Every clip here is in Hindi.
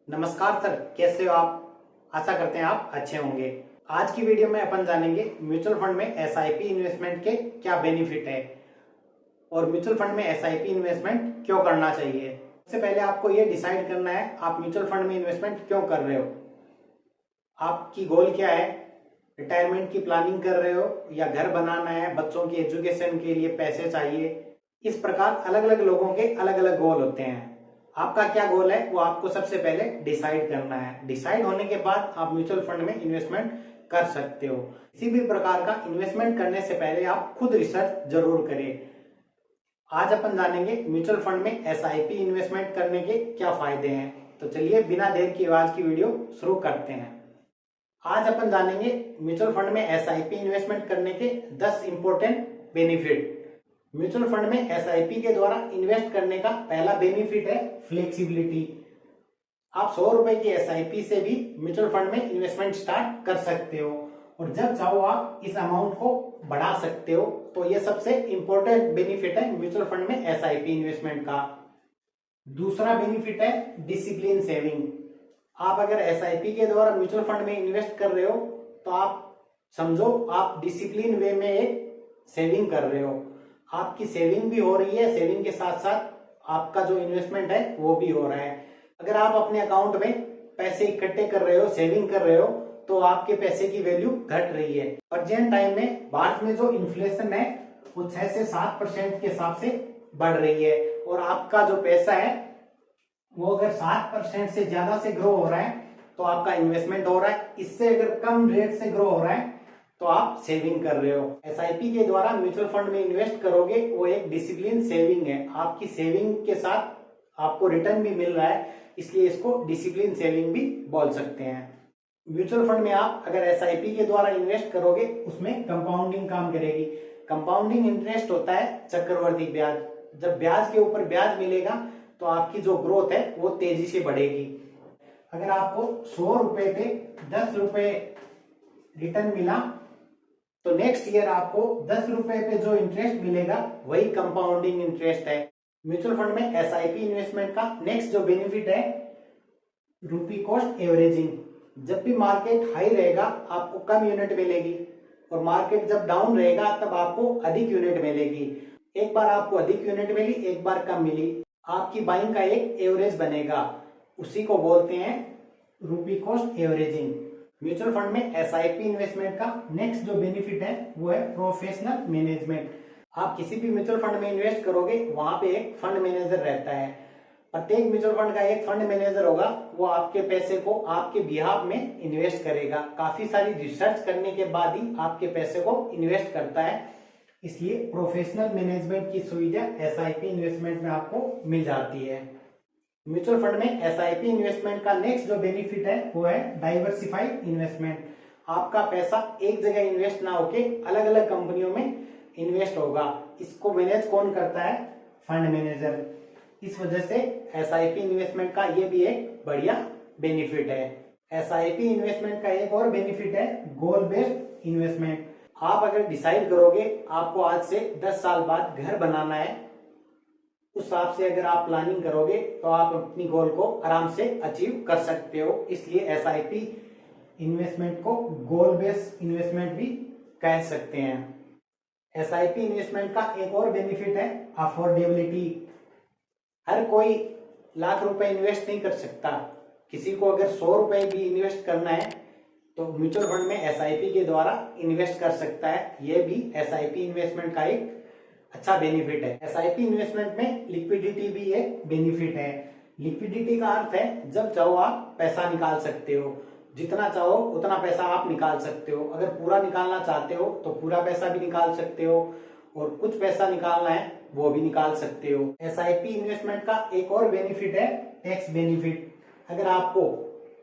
नमस्कार सर, कैसे हो आप। आशा करते हैं आप अच्छे होंगे। आज की वीडियो में अपन जानेंगे म्यूचुअल फंड में एसआईपी इन्वेस्टमेंट के क्या बेनिफिट है और म्यूचुअल फंड में एसआईपी इन्वेस्टमेंट क्यों करना चाहिए। सबसे पहले आपको ये डिसाइड करना है आप म्यूचुअल फंड में इन्वेस्टमेंट क्यों कर रहे हो। आपकी गोल क्या है, रिटायरमेंट की प्लानिंग कर रहे हो या घर बनाना है, बच्चों की एजुकेशन के लिए पैसे चाहिए। इस प्रकार अलग अलग लोगों के अलग अलग गोल होते हैं। आपका क्या गोल है वो आपको सबसे पहले डिसाइड करना है। डिसाइड होने के बाद आप म्यूचुअल फंड में इन्वेस्टमेंट कर सकते हो। किसी भी प्रकार का इन्वेस्टमेंट करने से पहले आप खुद रिसर्च जरूर करें। आज अपन जानेंगे म्यूचुअल फंड में एसआईपी इन्वेस्टमेंट करने के क्या फायदे हैं। तो चलिए बिना देर की आज की वीडियो शुरू करते हैं। आज अपन जानेंगे म्यूचुअल फंड में एसआईपी इन्वेस्टमेंट करने के 10 इंपॉर्टेंट बेनिफिट। म्यूचुअल फंड में एसआईपी के द्वारा इन्वेस्ट करने का पहला बेनिफिट है फ्लेक्सिबिलिटी। आप 100 रुपए की एसआईपी से भी म्यूचुअल फंड में इन्वेस्टमेंट स्टार्ट कर सकते हो और जब चाहो आप इस अमाउंट को बढ़ा सकते हो। तो ये सबसे इंपॉर्टेंट बेनिफिट है म्यूचुअल फंड में एसआईपी इन्वेस्टमेंट का। दूसरा बेनिफिट है डिसिप्लिन सेविंग। आप अगर एसआईपी के द्वारा म्यूचुअल फंड में इन्वेस्ट कर रहे हो तो आप समझो आप डिसिप्लिन वे में एक सेविंग कर रहे हो। आपकी सेविंग भी हो रही है, सेविंग के साथ साथ आपका जो इन्वेस्टमेंट है वो भी हो रहा है। अगर आप अपने अकाउंट में पैसे इकट्ठे कर रहे हो, सेविंग कर रहे हो, तो आपके पैसे की वैल्यू घट रही है। प्रेजेंट टाइम में भारत में जो इन्फ्लेशन है वो 6 से 7% के हिसाब से बढ़ रही है और आपका जो पैसा है वो अगर 7% से ज्यादा से ग्रो हो रहा है तो आपका इन्वेस्टमेंट हो रहा है। इससे अगर कम रेट से ग्रो हो रहा है तो आप सेविंग कर रहे हो। एसआईपी के द्वारा म्यूचुअल फंड में इन्वेस्ट करोगे वो एक डिसिप्लिन सेविंग है। आपकी सेविंग के साथ आपको रिटर्न भी मिल रहा है, इसलिए इसको डिसिप्लिन सेविंग भी बोल सकते हैं। म्यूचुअल फंड में आप अगर एसआईपी के द्वारा इन्वेस्ट करोगे उसमें कंपाउंडिंग काम करेगी। कंपाउंडिंग इंटरेस्ट होता है चक्रवर्ती ब्याज। जब ब्याज के ऊपर ब्याज मिलेगा तो आपकी जो ग्रोथ है वो तेजी से बढ़ेगी। अगर आपको 100 रुपए पे 10 रुपए रिटर्न मिला तो नेक्स्ट ईयर आपको 10 रुपए पे जो इंटरेस्ट मिलेगा वही कंपाउंडिंग इंटरेस्ट है। म्यूचुअल फंड में एसआईपी इन्वेस्टमेंट का नेक्स्ट जो बेनिफिट है रूपी कॉस्ट एवरेजिंग। जब भी मार्केट हाई रहेगा आपको कम यूनिट मिलेगी और मार्केट जब डाउन रहेगा तब आपको अधिक यूनिट मिलेगी। एक बार आपको अधिक यूनिट मिली, एक बार कम मिली, आपकी बाइंग का एक एवरेज बनेगा, उसी को बोलते हैं रूपी कॉस्ट एवरेजिंग। म्यूचुअल फंड में एसआईपी इन्वेस्टमेंट का नेक्स्ट जो बेनिफिट है वो है प्रोफेशनल मैनेजमेंट। आप किसी भी म्यूचुअल फंड में इन्वेस्ट करोगे वहां पे एक फंड मैनेजर रहता है। प्रत्येक म्यूचुअल फंड का एक फंड मैनेजर होगा, वो आपके पैसे को आपके बिहाफ में इन्वेस्ट करेगा। काफी सारी रिसर्च करने के बाद ही आपके पैसे को इन्वेस्ट करता है, इसलिए प्रोफेशनल मैनेजमेंट की सुविधा एसआईपी इन्वेस्टमेंट में आपको मिल जाती है। म्यूचुअल फंड में एसआईपी इन्वेस्टमेंट का नेक्स्ट जो बेनिफिट है वो है डाइवर्सिफाइड इन्वेस्टमेंट। आपका पैसा एक जगह इन्वेस्ट ना होके अलग अलग कंपनियों में इन्वेस्ट होगा। इसको मैनेज कौन करता है? Fund manager. इस वजह से एसआईपी इन्वेस्टमेंट का ये भी एक बढ़िया बेनिफिट है। एसआईपी इन्वेस्टमेंट का एक और बेनिफिट है गोल बेस्ड इन्वेस्टमेंट। आप अगर डिसाइड करोगे आपको आज से 10 साल बाद घर बनाना है, उस हिसाब से अगर आप प्लानिंग करोगे तो आप अपनी गोल को आराम से अचीव कर सकते हो। इसलिए एसआईपी इन्वेस्टमेंट को गोल बेस्ड इन्वेस्टमेंट भी कह सकते हैं। एसआईपी इन्वेस्टमेंट का एक और बेनिफिट है अफोर्डेबिलिटी। हर कोई लाख रुपए इन्वेस्ट नहीं कर सकता। किसी को अगर 100 रुपए भी इन्वेस्ट करना है तो म्यूचुअल फंड में एसआईपी के द्वारा इन्वेस्ट कर सकता है। यह भी एसआईपी इन्वेस्टमेंट का एक अच्छा बेनिफिट है। एसआईपी इन्वेस्टमेंट में लिक्विडिटी भी एक बेनिफिट है। लिक्विडिटी का अर्थ है जब चाहो आप पैसा निकाल सकते हो, जितना चाहो उतना पैसा आप निकाल सकते हो। अगर पूरा निकालना चाहते हो तो पूरा पैसा भी निकाल सकते हो और कुछ पैसा निकालना है वो भी निकाल सकते हो। एसआईपी इन्वेस्टमेंट का एक और बेनिफिट है टैक्स बेनिफिट। अगर आपको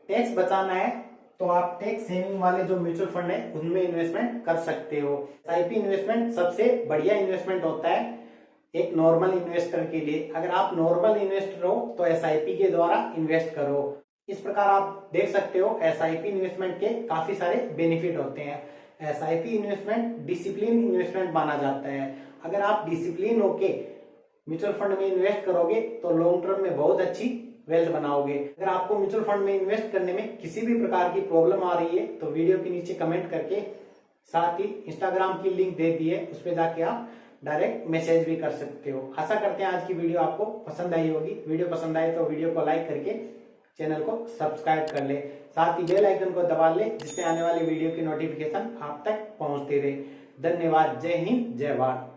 टैक्स बचाना है तो आप टैक्स सेविंग वाले जो म्यूचुअल फंड है उनमें इन्वेस्टमेंट कर सकते हो। एसआईपी इन्वेस्टमेंट सबसे बढ़िया इन्वेस्टमेंट होता है एक नॉर्मल इन्वेस्टर के लिए। अगर आप नॉर्मल इन्वेस्टर हो तो एसआईपी के द्वारा इन्वेस्ट करो। इस प्रकार आप देख सकते हो एसआईपी इन्वेस्टमेंट के काफी सारे बेनिफिट होते हैं। एसआईपी इन्वेस्टमेंट डिसिप्लिन इन्वेस्टमेंट माना जाता है। अगर आप डिसिप्लिन होके म्यूचुअल फंड में इन्वेस्ट करोगे तो लॉन्ग टर्म में बहुत अच्छी वेल्थ बनाओगे। अगर आपको म्यूचुअल फंड में इन्वेस्ट करने में किसी भी प्रकार की प्रॉब्लम आ रही है तो वीडियो के नीचे कमेंट करके, साथ ही इंस्टाग्राम की लिंक दे दी है, उस पर जाके आप डायरेक्ट मैसेज भी कर सकते हो। आशा करते हैं आज की वीडियो आपको पसंद आई होगी। वीडियो पसंद आए तो वीडियो को लाइक करके चैनल को सब्सक्राइब कर ले, साथ ही बेल आइकन को दबा ले, जिससे आने वाली वीडियो की नोटिफिकेशन आप तक पहुंचती रहे। धन्यवाद। जय हिंद, जय भारत।